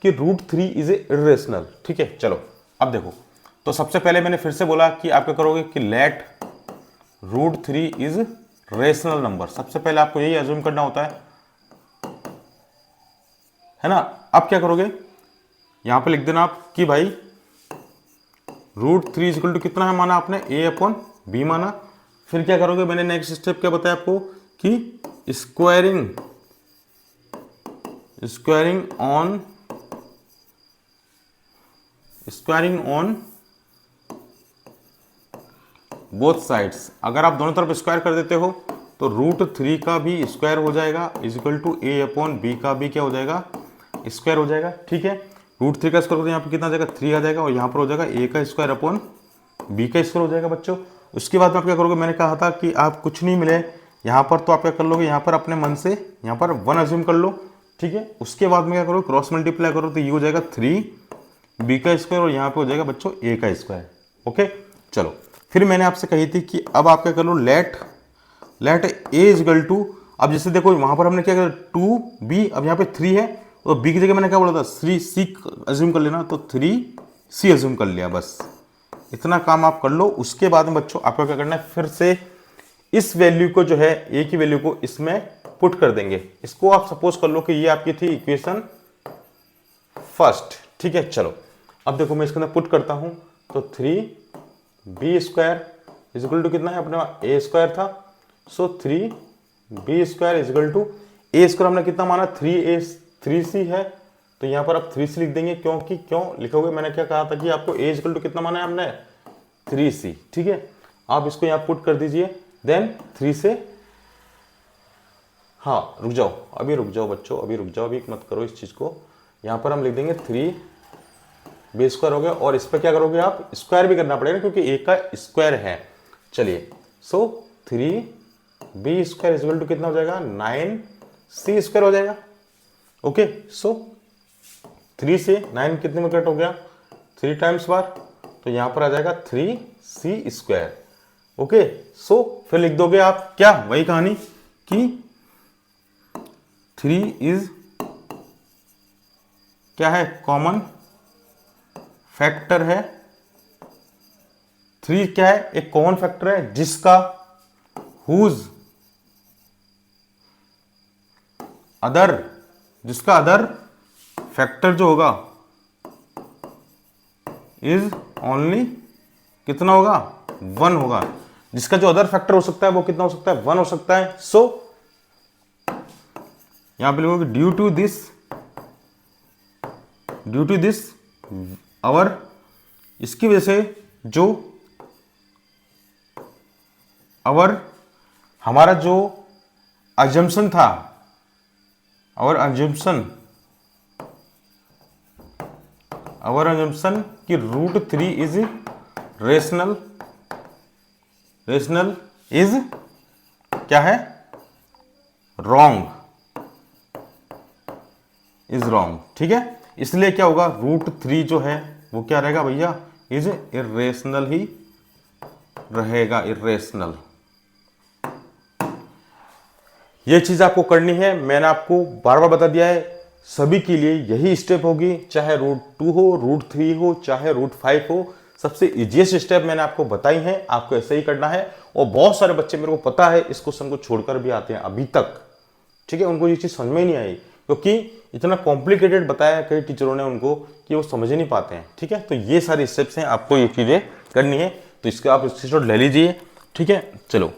कि √3 is a irrational. ठीक है, चलो अब देखो, तो सबसे पहले मैंने फिर से बोला कि आप क्या करोगे कि लेट √3 इज रेशनल नंबर। सबसे पहले आपको यही अज्यूम करना होता है ना। अब क्या करोगे, यहां पे लिख देना आप कि भाई √3 इक्वल टू कितना है माना आपने, a/b माना। फिर क्या करोगे, मैंने नेक्स्ट स्टेप क्या बताया आपको कि स्क्वायरिंग ऑन बोथ साइड्स। अगर आप दोनों तरफ स्क्वायर कर देते हो तो √3 का भी स्क्वायर हो जाएगा इज इक्वल टू a/b का भी क्या हो जाएगा, स्क्वायर हो जाएगा। ठीक है, √3 का स्क्वायर यहाँ पे कितना आ जाएगा, 3 आ जाएगा, और यहाँ पर हो जाएगा a का स्क्वायर अपॉन b का स्क्वायर हो जाएगा बच्चों। उसके बाद में आप क्या करोगे, मैंने कहा था कि आप कुछ नहीं मिले यहाँ पर तो आप क्या कर लोगे, यहाँ पर अपने मन से यहाँ पर 1 अज्यूम कर लो। ठीक है, उसके बाद में क्या करो, क्रॉस मल्टीप्लाई करो तो ये हो जाएगा 3b का स्क्वायर और यहाँ पे हो जाएगा बच्चों a का स्क्वायर। ओके, चलो फिर मैंने आपसे कही थी कि अब आप क्या कर लो, let a is equal to, अब जैसे देखो वहां पर हमने क्या किया 2b, अब यहाँ पे 3 है तो b की जगह मैंने क्या बोला था 3c अज्यूम कर लेना, तो 3c अज्यूम कर लिया। बस इतना काम आप कर लो। उसके बाद में बच्चों आपको क्या करना है, फिर से इस वैल्यू को जो है a की वैल्यू को इसमें पुट कर देंगे। इसको आप सपोज कर लो कि ये आपकी थी इक्वेशन फर्स्ट। ठीक है, चलो अब देखो मैं इसके अंदर पुट करता हूं तो 3b square is equal to कितना है अपने a स्क्वायर था, so 3b square is equal to a square हमने कितना माना 3c है, तो यहां पर आप 3c लिख देंगे। क्योंकि क्यों लिखोगे, मैंने क्या कहा था कि आपको a इक्वल टू कितना माना है हमने 3c। ठीक है, आप इसको यहां पुट कर दीजिए, देन 3 से, हाँ रुक जाओ, अभी रुक जाओ बच्चों, अभी रुक जाओ, अभी मत करो इस चीज को। यहां पर हम लिख देंगे 3b स्क्वायर हो गया, और इस पर क्या करोगे आप, स्क्वायर भी करना पड़ेगा क्योंकि a का स्क्वायर है। चलिए, so 3b square is equal to कितना हो जाएगा 9c स्क्वायर हो जाएगा। ओके, सो 3 से 9 कितने में कट हो गया, 3 टाइम्स बार, तो यहां पर आ जाएगा 3c स्क्वायर। ओके, सो फिर लिख दोगे आप क्या, वही कहानी कि 3 इज क्या है, कॉमन फैक्टर है। 3 क्या है, एक कॉमन फैक्टर है जिसका अदर फैक्टर जो होगा इज ओनली कितना होगा, 1 होगा। जिसका जो अदर फैक्टर हो सकता है वो कितना हो सकता है, 1 हो सकता है। सो यहां पे लिखोगे ड्यू टू दिस आवर, इसकी वजह से जो हमारा जो अजम्पशन था, आवर अजम्पशन कि √3 इज रेशनल इज क्या है, रॉन्ग, इज रॉन्ग। ठीक है, इसलिए क्या होगा, √3 जो है वो क्या रहेगा भैया, इज इरेशनल ही रहेगा, इरेशनल। ये चीज आपको करनी है, मैंने आपको बार बार बता दिया है, सभी के लिए यही स्टेप होगी, चाहे √2 हो, √3 हो, चाहे √5 हो। सबसे इजीएस्ट स्टेप मैंने आपको बताई है, आपको ऐसे ही करना है। और बहुत सारे बच्चे मेरे को पता है इस क्वेश्चन को छोड़कर भी आते हैं अभी तक। ठीक है, उनको ये चीज समझ में ही नहीं आई क्योंकि इतना कॉम्प्लिकेटेड बताया है कई टीचरों ने उनको कि वो समझ ही नहीं पाते हैं। ठीक है, तो ये सारे स्टेप्स हैं, आपको ये चीजें करनी है, तो इसका आप स्क्रीनशॉट ले लीजिए। ठीक है, चलो